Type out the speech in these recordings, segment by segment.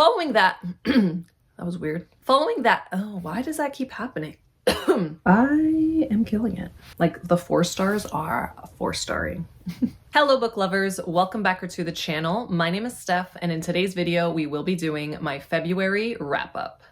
Following that, that was weird. Following that, oh, why does that keep happening? I am killing it. Like the 4 stars are 4-starring. Hello book lovers, welcome back to the channel. My name is Steph, and in today's video, we will be doing my February wrap up.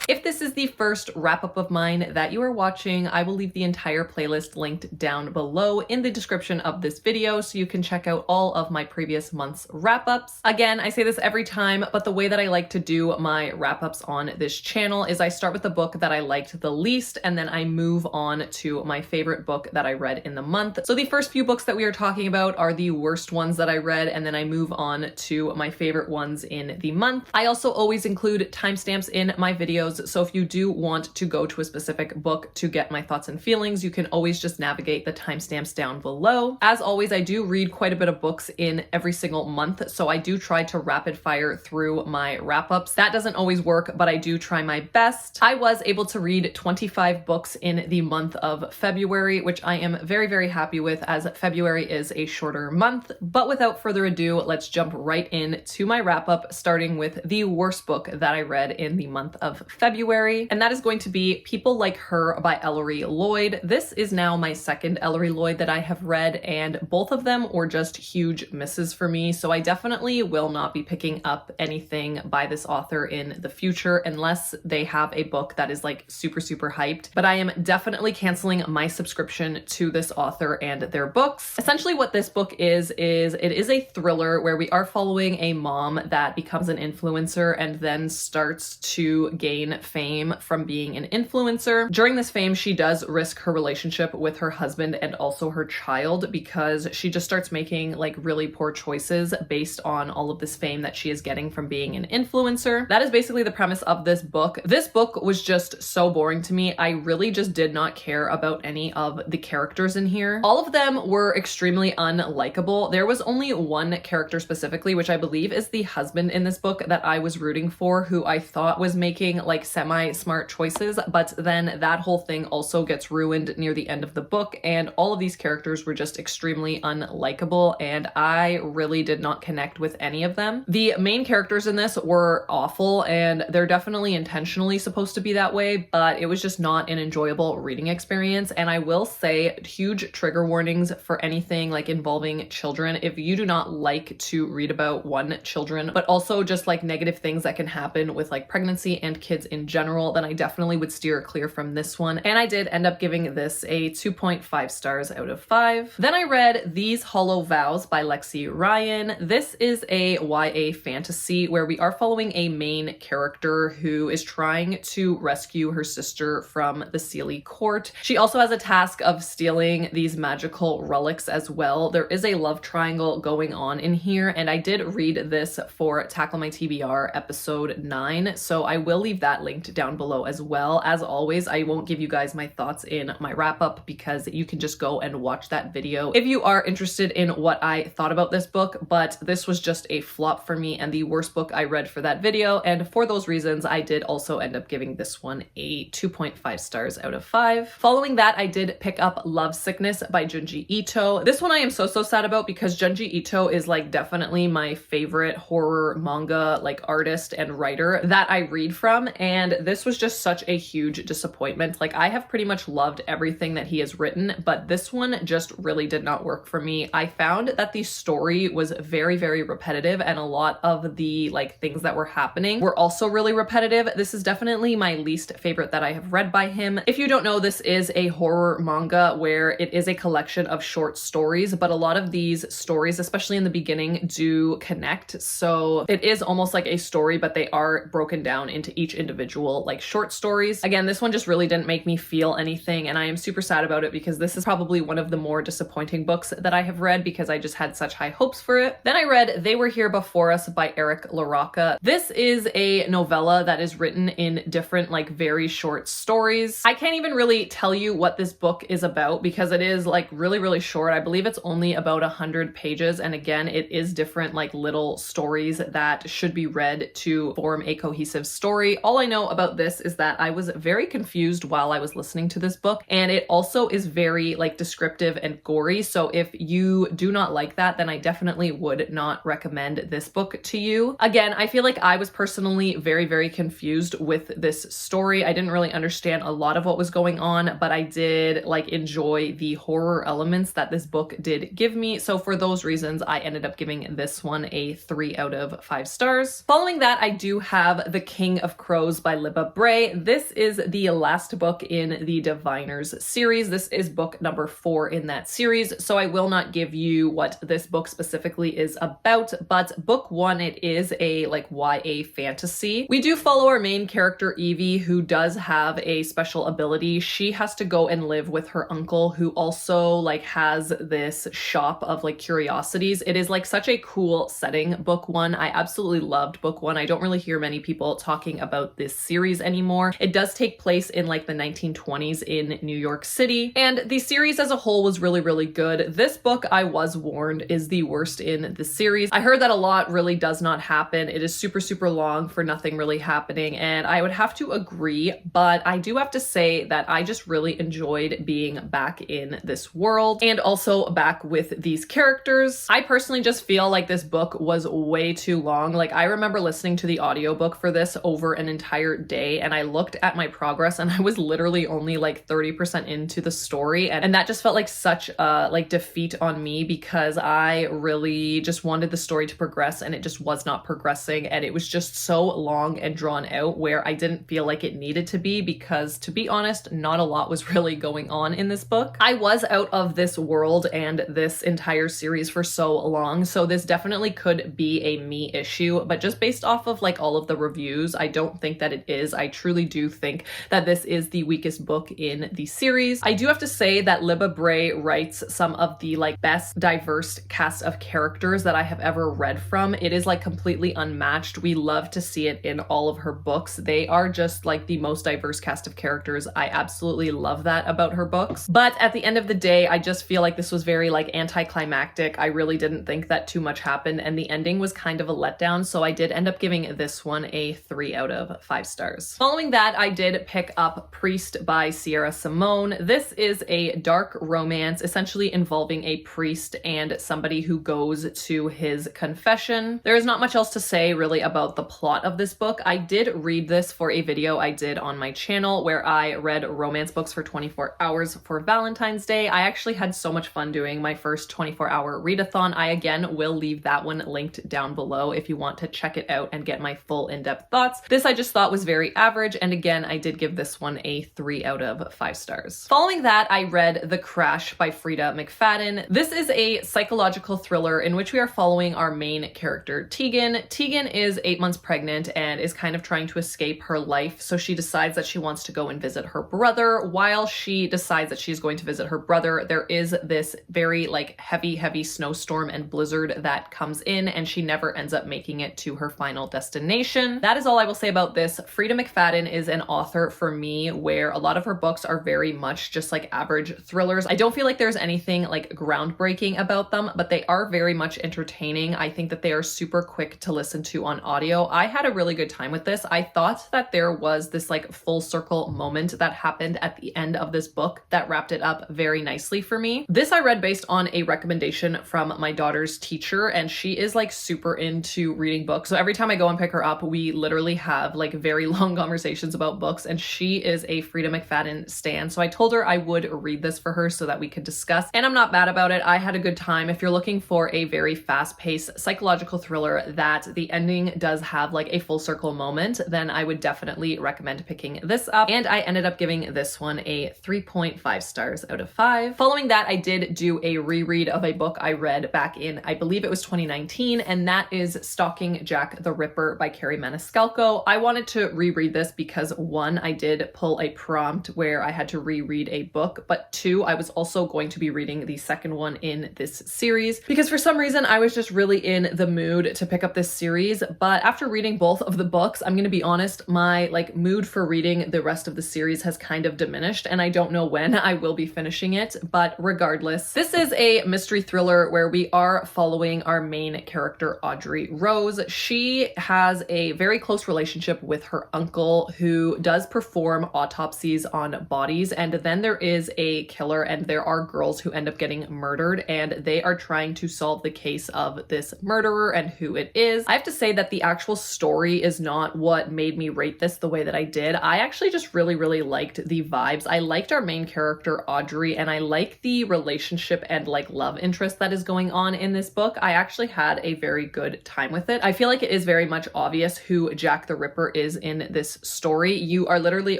If this is the first wrap-up of mine that you are watching, I will leave the entire playlist linked down below in the description of this video so you can check out all of my previous month's wrap-ups. Again, I say this every time, but the way that I like to do my wrap-ups on this channel is I start with the book that I liked the least, and then I move on to my favorite book that I read in the month. So the first few books that we are talking about are the worst ones that I read, and then I move on to my favorite ones in the month. I also always include timestamps in my videos, so if you do want to go to a specific book to get my thoughts and feelings, you can always just navigate the timestamps down below. As always, I do read quite a bit of books in every single month, so I do try to rapid fire through my wrap-ups. That doesn't always work, but I do try my best. I was able to read 25 books in the month of February, which I am very, very happy with, as February is a shorter month. But without further ado, let's jump right into my wrap-up, starting with the worst book that I read in the month of February, and that is going to be People Like Her by Ellery Lloyd. This is now my second Ellery Lloyd that I have read, and both of them were just huge misses for me, so I definitely will not be picking up anything by this author in the future unless they have a book that is like super, super hyped. But I am definitely canceling my subscription to this author and their books. Essentially what this book is it is a thriller where we are following a mom that becomes an influencer and then starts to gain fame from being an influencer. During this fame, she does risk her relationship with her husband and also her child because she just starts making like really poor choices based on all of this fame that she is getting from being an influencer. That is basically the premise of this book. This book was just so boring to me. I really just did not care about any of the characters in here. All of them were extremely unlikable. There was only one character specifically, which I believe is the husband in this book, that I was rooting for, who I thought was making like semi-smart choices, but then that whole thing also gets ruined near the end of the book, and all of these characters were just extremely unlikable, and I really did not connect with any of them. The main characters in this were awful, and they're definitely intentionally supposed to be that way, but it was just not an enjoyable reading experience. And I will say, huge trigger warnings for anything like involving children. If you do not like to read about children, but also just like negative things that can happen with like pregnancy and kids in general, then I definitely would steer clear from this one. And I did end up giving this a 2.5 stars out of 5. Then I read These Hollow Vows by Lexi Ryan. This is a YA fantasy where we are following a main character who is trying to rescue her sister from the Sealy court. She also has a task of stealing these magical relics as well. There is a love triangle going on in here, and I did read this for Tackle My TBR episode 9, so I will leave that linked down below as well. As always, I won't give you guys my thoughts in my wrap-up because you can just go and watch that video if you are interested in what I thought about this book, but this was just a flop for me and the worst book I read for that video, and for those reasons, I did also end up giving this one a 2.5 stars out of 5. Following that, I did pick up Lovesickness by Junji Ito. This one I am so sad about because Junji Ito is like definitely my favorite horror manga like artist and writer that I read from, and this was just such a huge disappointment. Like, I have pretty much loved everything that he has written, but this one just really did not work for me. I found that the story was very, very repetitive, and a lot of the like things that were happening were also really repetitive. This is definitely my least favorite that I have read by him. If you don't know, this is a horror manga where it is a collection of short stories, but a lot of these stories, especially in the beginning, do connect. So it is almost like a story, but they are broken down into each individual like short stories. Again, this one just really didn't make me feel anything, and I am super sad about it because this is probably one of the more disappointing books that I have read because I just had such high hopes for it. Then I read They Were Here Before Us by Eric LaRocca. This is a novella that is written in different like very short stories. I can't even really tell you what this book is about because it is like really, really short. I believe it's only about 100 pages, and again, it is different like little stories that should be read to form a cohesive story. All I I know about this is that I was very confused while I was listening to this book, and it also is very like descriptive and gory. So if you do not like that, then I definitely would not recommend this book to you. Again, I feel like I was personally very, very confused with this story. I didn't really understand a lot of what was going on, but I did like enjoy the horror elements that this book did give me. So for those reasons, I ended up giving this one a 3 out of 5 stars. Following that, I do have The King of Crows by Libba Bray. This is the last book in the Diviners series. This is book number 4 in that series, so I will not give you what this book specifically is about, but book 1, it is a like YA fantasy. We do follow our main character Evie, who does have a special ability. She has to go and live with her uncle, who also like has this shop of like curiosities. It is like such a cool setting, book 1. I absolutely loved book 1. I don't really hear many people talking about this series anymore. It does take place in like the 1920s in New York City, and the series as a whole was really, really good. This book, I was warned, is the worst in the series. I heard that a lot really does not happen. It is super, super long for nothing really happening, and I would have to agree, but I do have to say that I just really enjoyed being back in this world and also back with these characters. I personally just feel like this book was way too long. Like, I remember listening to the audiobook for this over an entire day, and I looked at my progress and I was literally only like 30% into the story, and that just felt like such a like defeat on me, because I really just wanted the story to progress and it just was not progressing, and it was just so long and drawn out where I didn't feel like it needed to be, because to be honest, not a lot was really going on in this book. I was out of this world and this entire series for so long, so this definitely could be a me issue, but just based off of like all of the reviews, I don't think that it is. I truly do think that this is the weakest book in the series. I do have to say that Libba Bray writes some of the like best diverse cast of characters that I have ever read from. It is like completely unmatched. We love to see it in all of her books. They are just like the most diverse cast of characters. I absolutely love that about her books. But at the end of the day, I just feel like this was very like anticlimactic. I really didn't think that too much happened, and the ending was kind of a letdown, so I did end up giving this one a 3 out of 5 stars. Following that, I did pick up Priest by Sierra Simone. This is a dark romance essentially involving a priest and somebody who goes to his confession. There is not much else to say really about the plot of this book. I did read this for a video I did on my channel where I read romance books for 24 hours for Valentine's Day. I actually had so much fun doing my first 24-hour readathon. I again will leave that one linked down below if you want to check it out and get my full in-depth thoughts. This I just thought was very average, and again, I did give this one a 3 out of 5 stars. Following that, I read The Crash by Frida McFadden. This is a psychological thriller in which we are following our main character, Tegan. Tegan is 8 months pregnant and is kind of trying to escape her life, so she decides that she wants to go and visit her brother. While she decides that she's going to visit her brother, there is this very like heavy snowstorm and blizzard that comes in, and she never ends up making it to her final destination. That is all I will say about this. Frida McFadden is an author for me where a lot of her books are very much just like average thrillers. I don't feel like there's anything like groundbreaking about them, but they are very much entertaining. I think that they are super quick to listen to on audio. I had a really good time with this. I thought that there was this like full circle moment that happened at the end of this book that wrapped it up very nicely for me. This I read based on a recommendation from my daughter's teacher, and she is like super into reading books. So every time I go and pick her up, we literally have like very long conversations about books, and she is a Frida McFadden stan. So I told her I would read this for her so that we could discuss, and I'm not bad about it. I had a good time. If you're looking for a very fast-paced psychological thriller that the ending does have like a full circle moment, then I would definitely recommend picking this up, and I ended up giving this one a 3.5 stars out of 5. Following that, I did do a reread of a book I read back in, I believe it was 2019, and that is Stalking Jack the Ripper by Carrie Maniscalco. I wanted to reread this because 1, I did pull a prompt where I had to reread a book, but 2, I was also going to be reading the second one in this series because for some reason I was just really in the mood to pick up this series. But after reading both of the books, I'm gonna be honest, my like mood for reading the rest of the series has kind of diminished, and I don't know when I will be finishing it. But regardless, this is a mystery thriller where we are following our main character, Audrey Rose. She has a very close relationship with with her uncle who does perform autopsies on bodies, and then there is a killer and there are girls who end up getting murdered, and they are trying to solve the case of this murderer and who it is. I have to say that the actual story is not what made me rate this the way that I did. I actually just really liked the vibes. I liked our main character Audrey, and I like the relationship and like love interest that is going on in this book. I actually had a very good time with it. I feel like it is very much obvious who Jack the Ripper is in this story. You are literally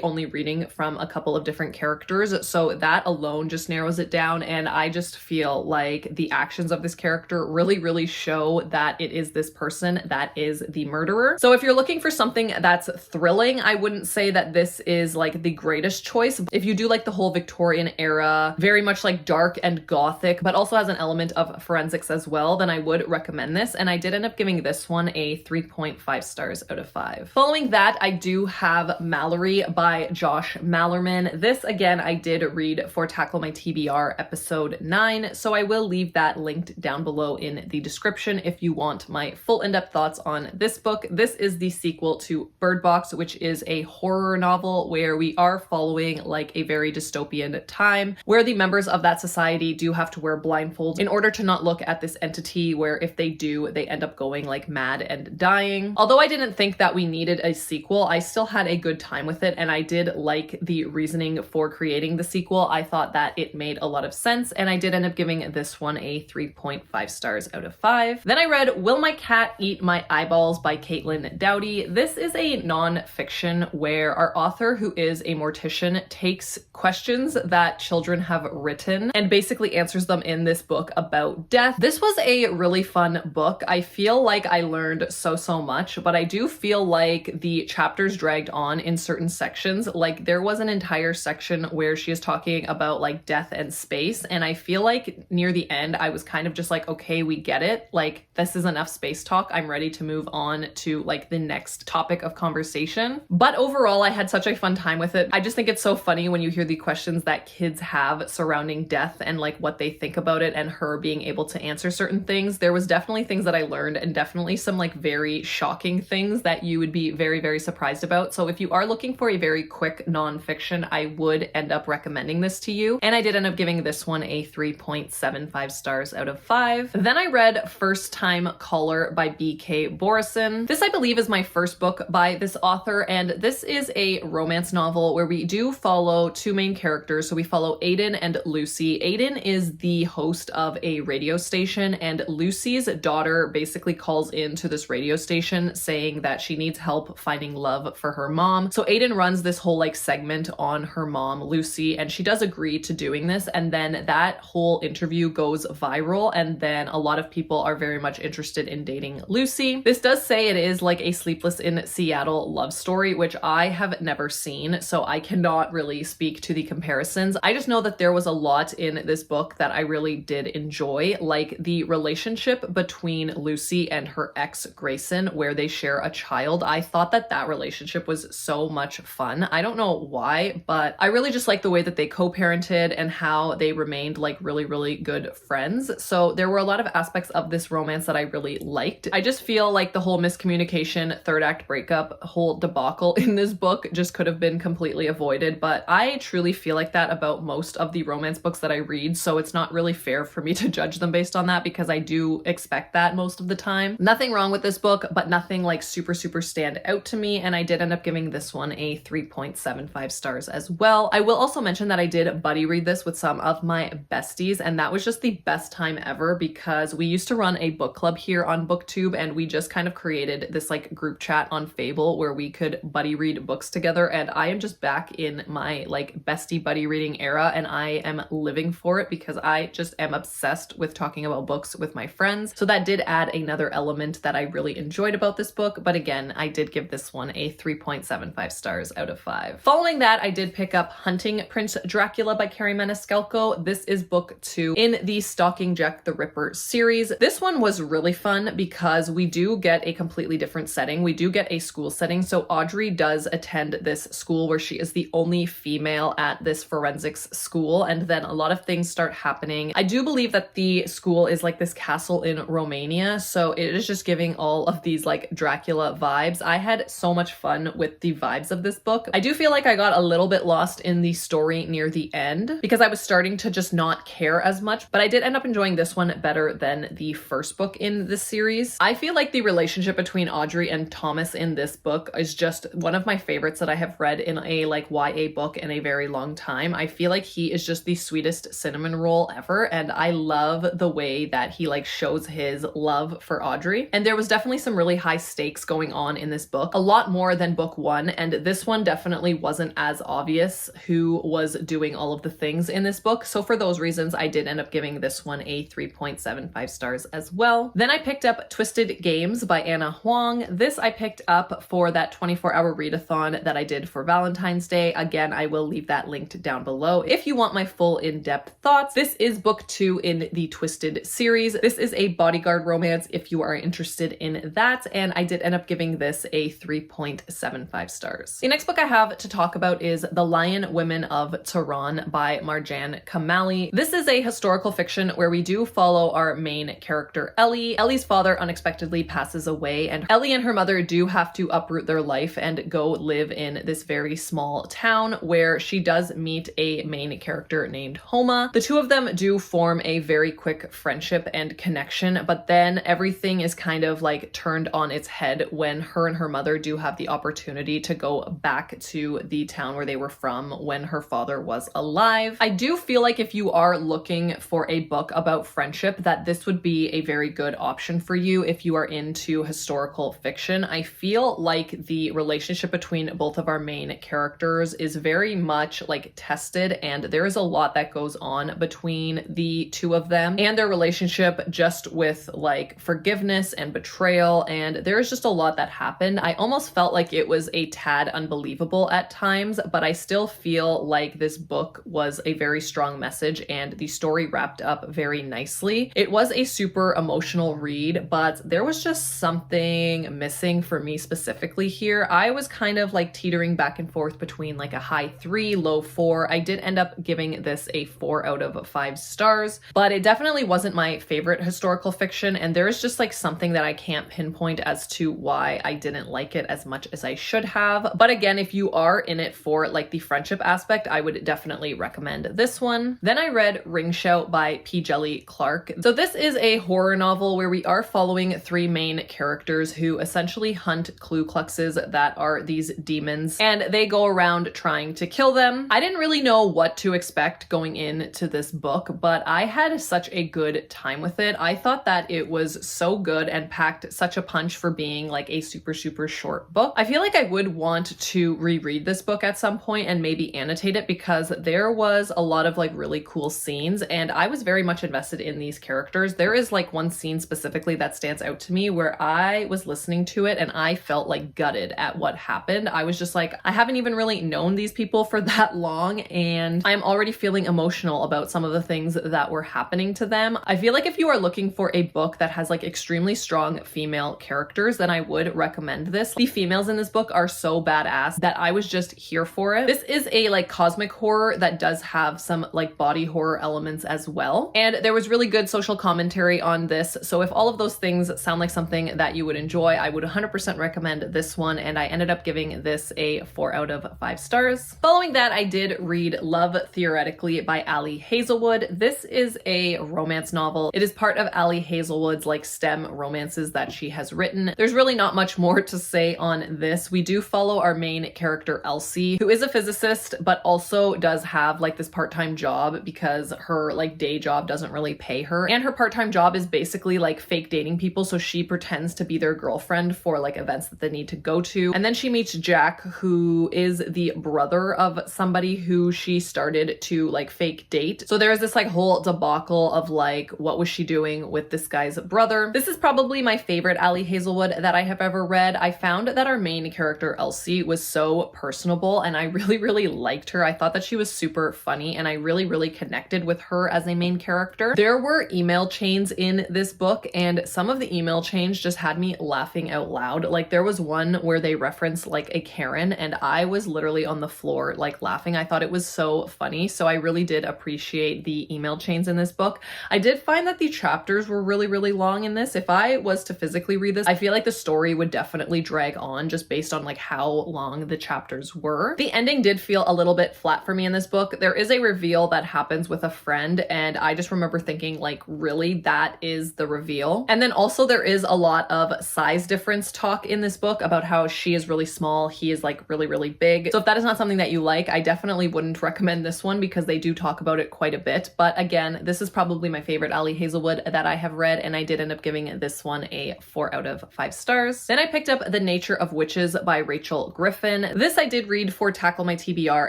only reading from a couple of different characters, so that alone just narrows it down, and I just feel like the actions of this character really show that it is this person that is the murderer. So if you're looking for something that's thrilling, I wouldn't say that this is like the greatest choice. If you do like the whole Victorian era, very much like dark and gothic, but also has an element of forensics as well, then I would recommend this, and I did end up giving this one a 3.5 stars out of 5. Following that, I do have Malorie by Josh Malerman. This again I did read for Tackle My TBR episode 9, so I will leave that linked down below in the description if you want my full in-depth thoughts on this book. This is the sequel to Bird Box, which is a horror novel where we are following like a very dystopian time where the members of that society do have to wear blindfolds in order to not look at this entity, where if they do, they end up going like mad and dying. Although I didn't think that we needed a sequel, I still had a good time with it, and I did like the reasoning for creating the sequel. I thought that it made a lot of sense, and I did end up giving this one a 3.5 stars out of 5. Then I read Will My Cat Eat My Eyeballs by Caitlin Dowdy. This is a non-fiction where our author, who is a mortician, takes questions that children have written and basically answers them in this book about death. This was a really fun book. I feel like I learned so much, but I do feel like the chapters dragged on in certain sections. Like there was an entire section where she is talking about like death and space, and I feel like near the end I was kind of just like, okay, we get it. Like this is enough space talk. I'm ready to move on to like the next topic of conversation. But overall, I had such a fun time with it. I just think it's so funny when you hear the questions that kids have surrounding death and like what they think about it, and her being able to answer certain things. There was definitely things that I learned, and definitely some like very shocking things that you would be very surprised about. So if you are looking for a very quick nonfiction, I would end up recommending this to you. And I did end up giving this one a 3.75 stars out of 5. Then I read First Time Caller by B.K. Borison. This I believe is my first book by this author, and this is a romance novel where we do follow two main characters. So we follow Aiden and Lucy. Aiden is the host of a radio station, and Lucy's daughter basically calls into this radio station saying that she needs help finding love for her mom. So Aiden runs this whole like segment on her mom, Lucy, and she does agree to doing this, and then that whole interview goes viral, and then a lot of people are very much interested in dating Lucy. This does say it is like a Sleepless in Seattle love story, which I have never seen, so I cannot really speak to the comparisons. I just know that there was a lot in this book that I really did enjoy, like the relationship between Lucy and her ex Grayson, where they share a child. I thought that that relationship was so much fun. I don't know why, but I really just like the way that they co-parented and how they remained like really good friends. So there were a lot of aspects of this romance that I really liked. I just feel like the whole miscommunication, third act breakup, whole debacle in this book just could have been completely avoided, but I truly feel like that about most of the romance books that I read, so it's not really fair for me to judge them based on that, because I do expect that most of the time. Nothing wrong with this book, but nothing like super stand out to me, and I did end up giving this one a 3.75 stars as well. I will also mention that I did buddy read this with some of my besties, and that was just the best time ever, because we used to run a book club here on BookTube, and we just kind of created this like group chat on Fable where we could buddy read books together, and I am just back in my like bestie buddy reading era, and I am living for it because I just am obsessed with talking about books with my friends. So that did add another element that I really enjoyed about this book, but again, I did give this one a 3.75 stars out of 5. Following that, I did pick up Hunting Prince Dracula by Carrie Maniscalco. This is book 2 in the Stalking Jack the Ripper series. This one was really fun because we do get a completely different setting. We do get a school setting. So Audrey does attend this school where she is the only female at this forensics school, and then a lot of things start happening. I do believe that the school is like this castle in Romania, so it is just giving all of these like Dracula vibes. I had had so much fun with the vibes of this book. I do feel like I got a little bit lost in the story near the end because I was starting to just not care as much, but I did end up enjoying this one better than the first book in this series. I feel like the relationship between Audrey and Thomas in this book is just one of my favorites that I have read in a like YA book in a very long time. I feel like he is just the sweetest cinnamon roll ever, and I love the way that he like shows his love for Audrey. And there was definitely some really high stakes going on in this book, a lot more than book one, and this one definitely wasn't as obvious who was doing all of the things in this book. So for those reasons, I did end up giving this one a 3.75 stars as well. Then I picked up Twisted Games by Anna Huang. This I picked up for that 24-hour readathon that I did for Valentine's Day. Again, I will leave that linked down below if you want my full in-depth thoughts. This is book 2 in the Twisted series. This is a bodyguard romance if you are interested in that, and I did end up giving this a 3.75 stars. The next book I have to talk about is The Lion Women of Tehran by Marjan Kamali. This is a historical fiction where we do follow our main character, Ellie. Ellie's father unexpectedly passes away, and Ellie and her mother do have to uproot their life and go live in this very small town where she does meet a main character named Homa. The two of them do form a very quick friendship and connection, but then everything is kind of like turned on its head when her and her mother do have the opportunity to go back to the town where they were from when her father was alive. I do feel like if you are looking for a book about friendship, that this would be a very good option for you if you are into historical fiction. I feel like the relationship between both of our main characters is very much like tested, and there is a lot that goes on between the two of them and their relationship, just with like forgiveness and betrayal, and there's just a lot that happened. I almost felt like it was a tad unbelievable at times, but I still feel like this book was a very strong message and the story wrapped up very nicely. It was a super emotional read, but there was just something missing for me specifically here. I was kind of like teetering back and forth between like a high 3, low 4. I did end up giving this a 4 out of 5 stars, but it definitely wasn't my favorite historical fiction, and there is just like something that I can't pinpoint as to why I didn't like it as much as I should have. But again, if you are in it for like the friendship aspect, I would definitely recommend this one. Then I read Ring Shout by P. Jelly Clark. So this is a horror novel where we are following 3 main characters who essentially hunt Ku Kluxes that are these demons, and they go around trying to kill them. I didn't really know what to expect going into this book, but I had such a good time with it. I thought that it was so good and packed such a punch for being like a super short book. I feel like I would want to reread this book at some point and maybe annotate it, because there was a lot of like really cool scenes and I was very much invested in these characters. There is like one scene specifically that stands out to me where I was listening to it and I felt like gutted at what happened. I was just like, I haven't even really known these people for that long and I'm already feeling emotional about some of the things that were happening to them. I feel like if you are looking for a book that has like extremely strong female characters, then I would recommend this. The females in this book are so badass that I was just here for it. This is a like cosmic horror that does have some like body horror elements as well. And there was really good social commentary on this. So if all of those things sound like something that you would enjoy, I would 100% recommend this one. And I ended up giving this a 4 out of 5 stars. Following that, I did read Love Theoretically by Ali Hazelwood. This is a romance novel. It is part of Ali Hazelwood's like STEM romances that she has written. There's really not much more to say on this. We do follow our main character Elsie, who is a physicist, but also does have like this part-time job because her like day job doesn't really pay her. And her part-time job is basically like fake dating people. So she pretends to be their girlfriend for like events that they need to go to. And then she meets Jack, who is the brother of somebody who she started to like fake date. So there's this like whole debacle of like, what was she doing with this guy's brother? This is probably my favorite Ali Hazelwood that I have ever read. I found that our main character Elsie was so personable and I really liked her. I thought that she was super funny and I really connected with her as a main character. There were email chains in this book and some of the email chains just had me laughing out loud. Like there was one where they referenced like a Karen and I was literally on the floor like laughing. I thought it was so funny. So I really did appreciate the email chains in this book. I did find that the chapters were really long in this. If I was to physically read this, I feel like the story would definitely drag drag on just based on like how long the chapters were. The ending did feel a little bit flat for me in this book. There is a reveal that happens with a friend, and I just remember thinking like, really, that is the reveal? And then also there is a lot of size difference talk in this book about how she is really small, he is like really, really big. So if that is not something that you like, I definitely wouldn't recommend this one because they do talk about it quite a bit. But again, this is probably my favorite Ali Hazelwood that I have read, and I did end up giving this one a 4 out of 5 stars. Then I picked up The Nature of Witches by Rachel Griffin. This I did read for Tackle My TBR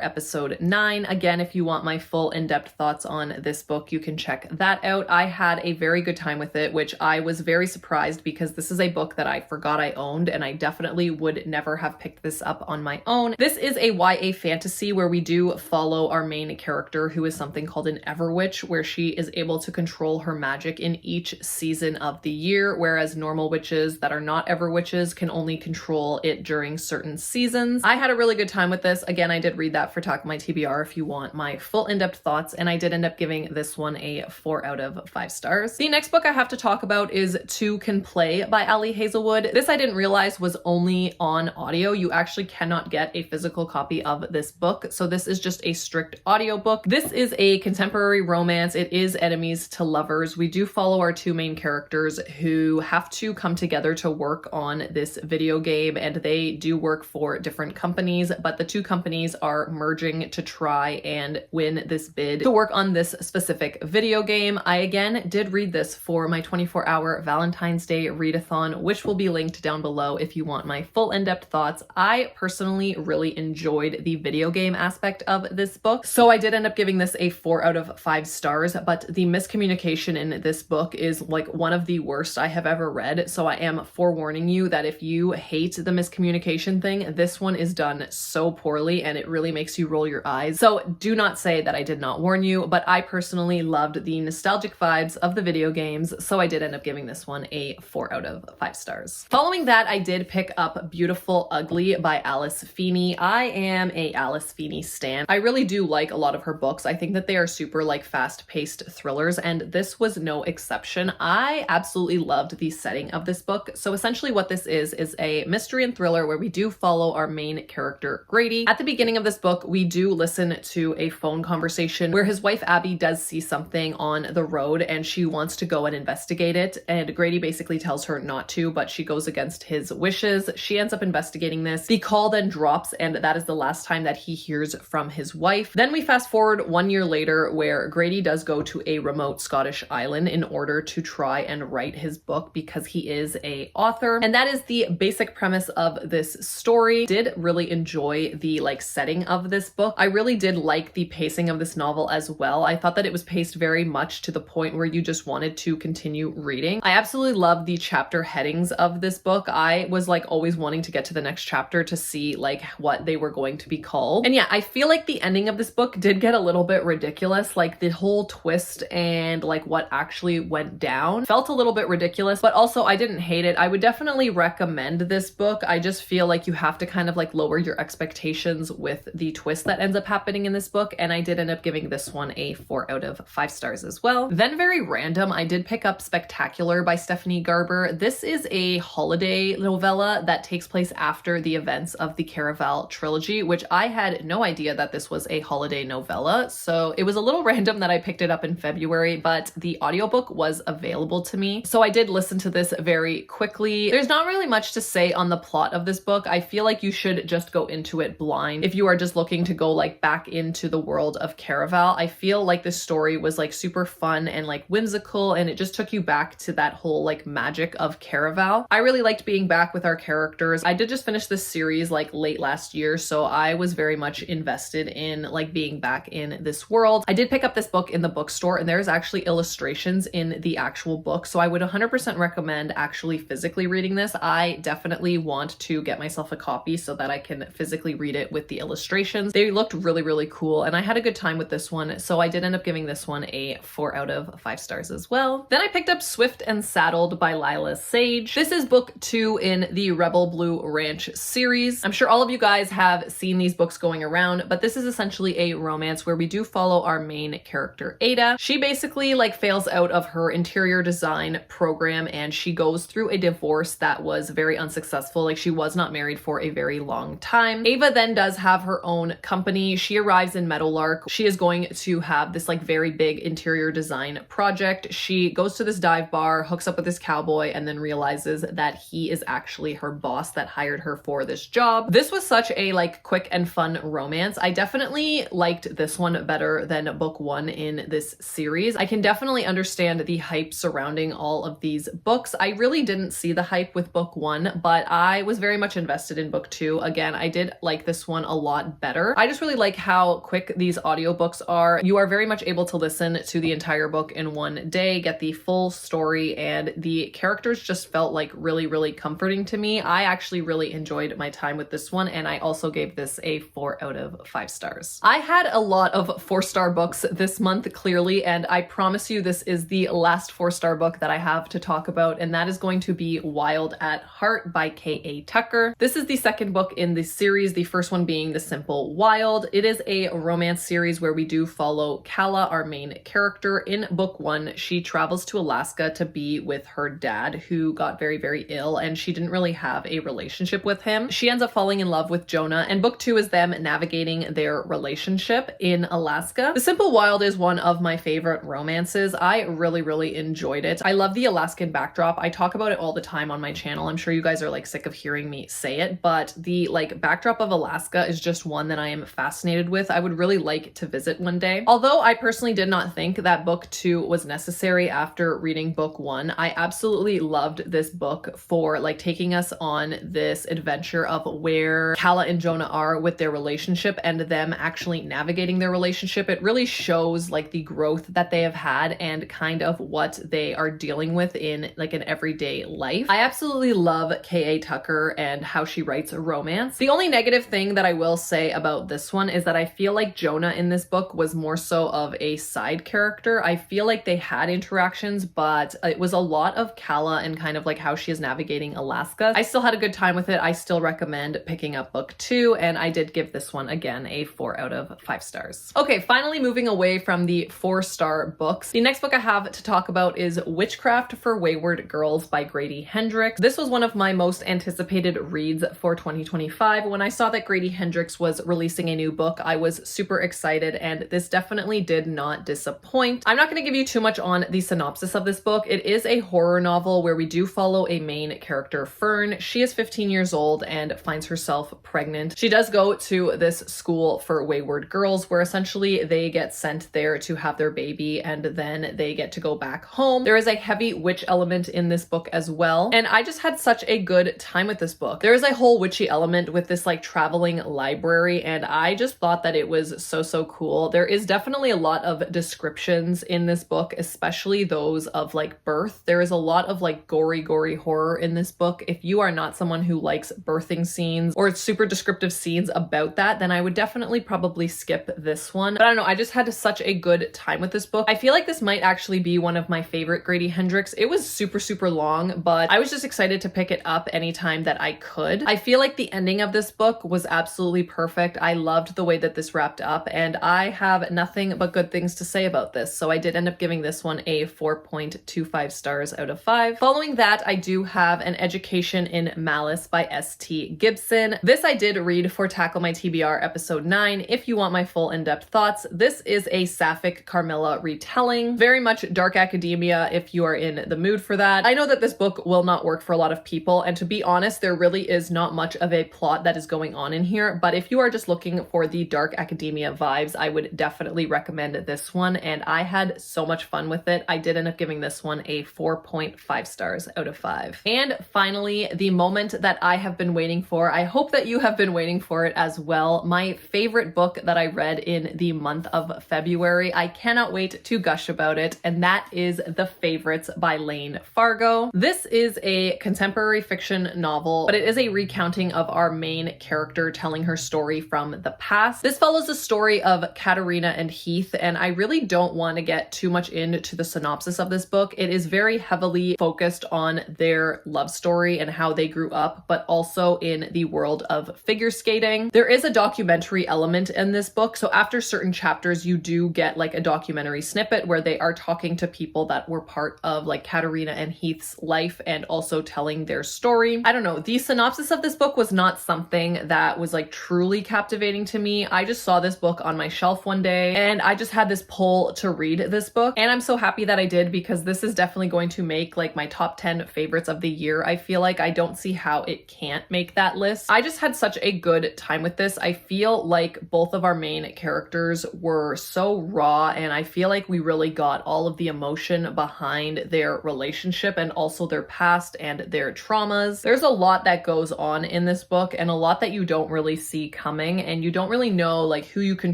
episode 9. Again, if you want my full in-depth thoughts on this book, you can check that out. I had a very good time with it, which I was very surprised because this is a book that I forgot I owned, and I definitely would never have picked this up on my own. This is a YA fantasy where we do follow our main character, who is something called an Everwitch, where she is able to control her magic in each season of the year, whereas normal witches that are not Everwitches can only control it during certain seasons. I had a really good time with this. Again, I did read that for Talk My TBR if you want my full in-depth thoughts, and I did end up giving this one a 4 out of 5 stars. The next book I have to talk about is Two Can Play by Ali Hazelwood. This I didn't realize was only on audio. You actually cannot get a physical copy of this book, so this is just a strict audio book. This is a contemporary romance. It is enemies to lovers. We do follow our two main characters who have to come together to work on this video game, and they do work for different companies, but the two companies are merging to try and win this bid to work on this specific video game. I again did read this for my 24-hour Valentine's Day readathon, which will be linked down below if you want my full in-depth thoughts. I personally really enjoyed the video game aspect of this book, so I did end up giving this a 4 out of 5 stars, but the miscommunication in this book is like one of the worst I have ever read, so I am forewarning you that if you hate the miscommunication thing, this one is done so poorly and it really makes you roll your eyes. So do not say that I did not warn you, but I personally loved the nostalgic vibes of the video games, so I did end up giving this one a 4 out of 5 stars. Following that, I did pick up Beautiful Ugly by Alice Feeney. I am a Alice Feeney stan. I really do like a lot of her books. I think that they are super like fast-paced thrillers, and this was no exception. I absolutely loved the setting of this book. So essentially what this is a mystery and thriller where we do follow our main character, Grady. At the beginning of this book, we do listen to a phone conversation where his wife Abby does see something on the road and she wants to go and investigate it, and Grady basically tells her not to, but she goes against his wishes. She ends up investigating this. The call then drops, and that is the last time that he hears from his wife. Then we fast forward 1 year later, where Grady does go to a remote Scottish island in order to try and write his book because he is a author. And that is the basic premise of this story. Did really enjoy the like setting of this book. I really did like the pacing of this novel as well. I thought that it was paced very much to the point where you just wanted to continue reading. I absolutely love the chapter headings of this book. I was like always wanting to get to the next chapter to see like what they were going to be called. And yeah, I feel like the ending of this book did get a little bit ridiculous. Like the whole twist and like what actually went down felt a little bit ridiculous, but also I didn't hate it. I would definitely recommend this book. I just feel like you have to kind of like lower your expectations with the twist that ends up happening in this book, and I did end up giving this one a 4 out of 5 stars as well. Then very random, I did pick up Spectacular by Stephanie Garber. This is a holiday novella that takes place after the events of the Caraval trilogy, which I had no idea that this was a holiday novella, so it was a little random that I picked it up in February, but the audiobook was available to me, so I did listen to this very quickly. There's not really much to say on the plot of this book. I feel like you should just go into it blind if you are just looking to go like back into the world of Caraval. I feel like this story was like super fun and like whimsical, and it just took you back to that whole like magic of Caraval. I really liked being back with our characters. I did just finish this series like late last year, so I was very much invested in like being back in this world. I did pick up this book in the bookstore, and there's actually illustrations in the actual book, so I would 100% recommend actually physically reading this. I definitely want to get myself a copy so that I can physically read it with the illustrations. They looked really, really cool, and I had a good time with this one, so I did end up giving this one a 4 out of 5 stars as well. Then I picked up Swift and Saddled by Lila Sage. This is book 2 in the Rebel Blue Ranch series. I'm sure all of you guys have seen these books going around, but this is essentially a romance where we do follow our main character, Ada. She basically like fails out of her interior design program, and she goes through a divorce that was very unsuccessful unsuccessful. Like, she was not married for a very long time. Ava then does have her own company. She arrives in Meadowlark. She is going to have this like very big interior design project. She goes to this dive bar, hooks up with this cowboy, and then realizes that he is actually her boss that hired her for this job. This was such a like quick and fun romance. I definitely liked this one better than book one in this series. I can definitely understand the hype surrounding all of these books. I really didn't see the hype with book one, but I was very much invested in book two. Again, I did like this one a lot better. I just really like how quick these audiobooks are. You are very much able to listen to the entire book in one day, get the full story, and the characters just felt like really, really comforting to me. I actually really enjoyed my time with this one, and I also gave this a 4 out of 5 stars. I had a lot of 4-star books this month, clearly, and I promise you this is the last 4-star book that I have to talk about, and that is going to be Wild at Heart by K.A. Tucker. This is the second book in the series, the first one being The Simple Wild. It is a romance series where we do follow Kala, our main character. In book one, she travels to Alaska to be with her dad, who got very, very ill, and she didn't really have a relationship with him. She ends up falling in love with Jonah, and book two is them navigating their relationship in Alaska. The Simple Wild is one of my favorite romances. I really, really enjoyed it. I love the Alaskan backdrop. I talk about it all the time on my channel. I'm sure you guys are like sick of hearing me say it, but the like backdrop of Alaska is just one that I am fascinated with. I would really like to visit one day. Although I personally did not think that book two was necessary after reading book one, I absolutely loved this book for like taking us on this adventure of where Kala and Jonah are with their relationship and them actually navigating their relationship. It really shows like the growth that they have had and kind of what they are dealing with in like an everyday life. I absolutely love K.A. Tucker and how she writes a romance. The only negative thing that I will say about this one is that I feel like Jonah in this book was more so of a side character. I feel like they had interactions, but it was a lot of Kala and kind of like how she is navigating Alaska. I still had a good time with it. I still recommend picking up book two, and I did give this one again a 4 out of 5 stars. Okay, finally moving away from the 4-star books. The next book I have to talk about is Witchcraft for Wayward Girls by Grady Hendrix. This was one of my most anticipated reads for 2025. When I saw that Grady Hendrix was releasing a new book, I was super excited, and this definitely did not disappoint. I'm not going to give you too much on the synopsis of this book. It is a horror novel where we do follow a main character, Fern. She is 15 years old and finds herself pregnant. She does go to this school for wayward girls where essentially they get sent there to have their baby and then they get to go back home. There is a heavy witch element in this book as well, and I just had such a good time with this book. There is a whole witchy element with this like traveling library, and I just thought that it was so cool. There is definitely a lot of descriptions in this book, especially those of like birth. There is a lot of like gory horror in this book. If you are not someone who likes birthing scenes or super descriptive scenes about that, then I would definitely probably skip this one. But I don't know, I just had such a good time with this book. I feel like this might actually be one of my favorite Grady Hendrix. It was super long, but I was just excited to pick it up anytime that I could. I feel like the ending of this book was absolutely perfect. I loved the way that this wrapped up, and I have nothing but good things to say about this. So I did end up giving this one a 4.25 stars out of 5. Following that, I do have an Education in Malice by S.T. Gibson. This I did read for Tackle My TBR episode 9. If you want my full in-depth thoughts, this is a sapphic Carmilla retelling. Very much dark academia if you are in the mood for that. I know that this book will not work for a lot of people, and to be honest, there really is not much of a plot that is going on in here, but if you are just looking for the dark academia vibes, I would definitely recommend this one, and I had so much fun with it. I did end up giving this one a 4.5 stars out of 5. And finally, the moment that I have been waiting for, I hope that you have been waiting for it as well, my favorite book that I read in the month of February. I cannot wait to gush about it, and that is The Favorites by Lane Fargo. This is a contemporary fiction novel, but it is a recounting of our main character telling her story from the past. This follows the story of Katerina and Heath, and I really don't want to get too much into the synopsis of this book. It is very heavily focused on their love story and how they grew up, but also in the world of figure skating. There is a documentary element in this book, so after certain chapters you do get like a documentary snippet where they are talking to people that were part of like Katerina and Heath's life and also telling their story. I don't know, the synopsis of this book was not something that was like truly captivating to me. I just saw this book on my shelf one day and I just had this pull to read this book, and I'm so happy that I did, because this is definitely going to make like my top 10 favorites of the year. I feel like I don't see how it can't make that list. I just had such a good time with this. I feel like both of our main characters were so raw, and I feel like we really got all of the emotion behind their relationship and also their past and their traumas. There's a lot that goes on in this book, and a lot that you don't really see coming, and you don't really know like who you can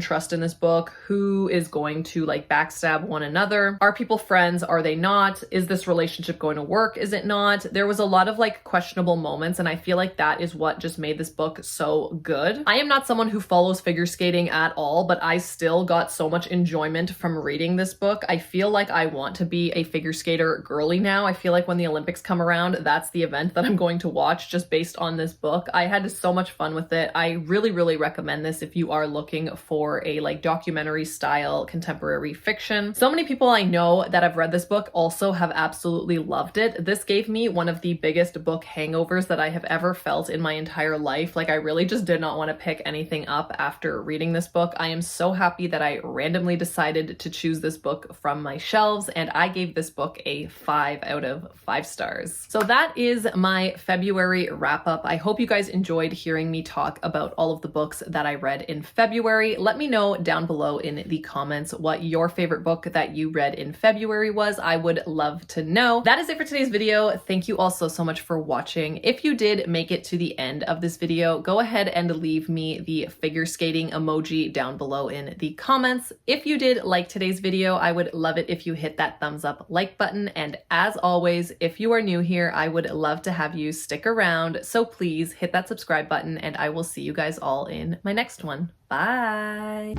trust in this book, who is going to like backstab one another. Are people friends? Are they not? Is this relationship going to work? Is it not? There was a lot of like questionable moments, and I feel like that is what just made this book so good. I am not someone who follows figure skating at all, but I still got so much enjoyment from reading this book. I feel like I want to be a figure skater girly now. I feel like when the Olympics come around, that's the event that I'm going to watch just based on this book. I had so much fun with it. I really, really recommend this if you are looking for a like documentary style contemporary fiction. So many people I know that have read this book also have absolutely loved it. This gave me one of the biggest book hangovers that I have ever felt in my entire life. Like I really just did not want to pick anything up after reading this book. I am so happy that I randomly decided to choose this book from my shelves, and I gave this book a 5 out of 5 stars. So that is my February wrap up. I hope you guys enjoyed hearing me talk about all of the books that I read in February. Let me know down below in the comments what your favorite book that you read in February was. I would love to know. That is it for today's video. Thank you all so much for watching. If you did make it to the end of this video, go ahead and leave me the figure skating emoji down below in the comments. If you did like today's video, I would love it if you hit that thumbs up like button. And as always, if you are new here, I would love to have you stick around. So please hit that subscribe button, and I will see you guys all in my next one. Bye.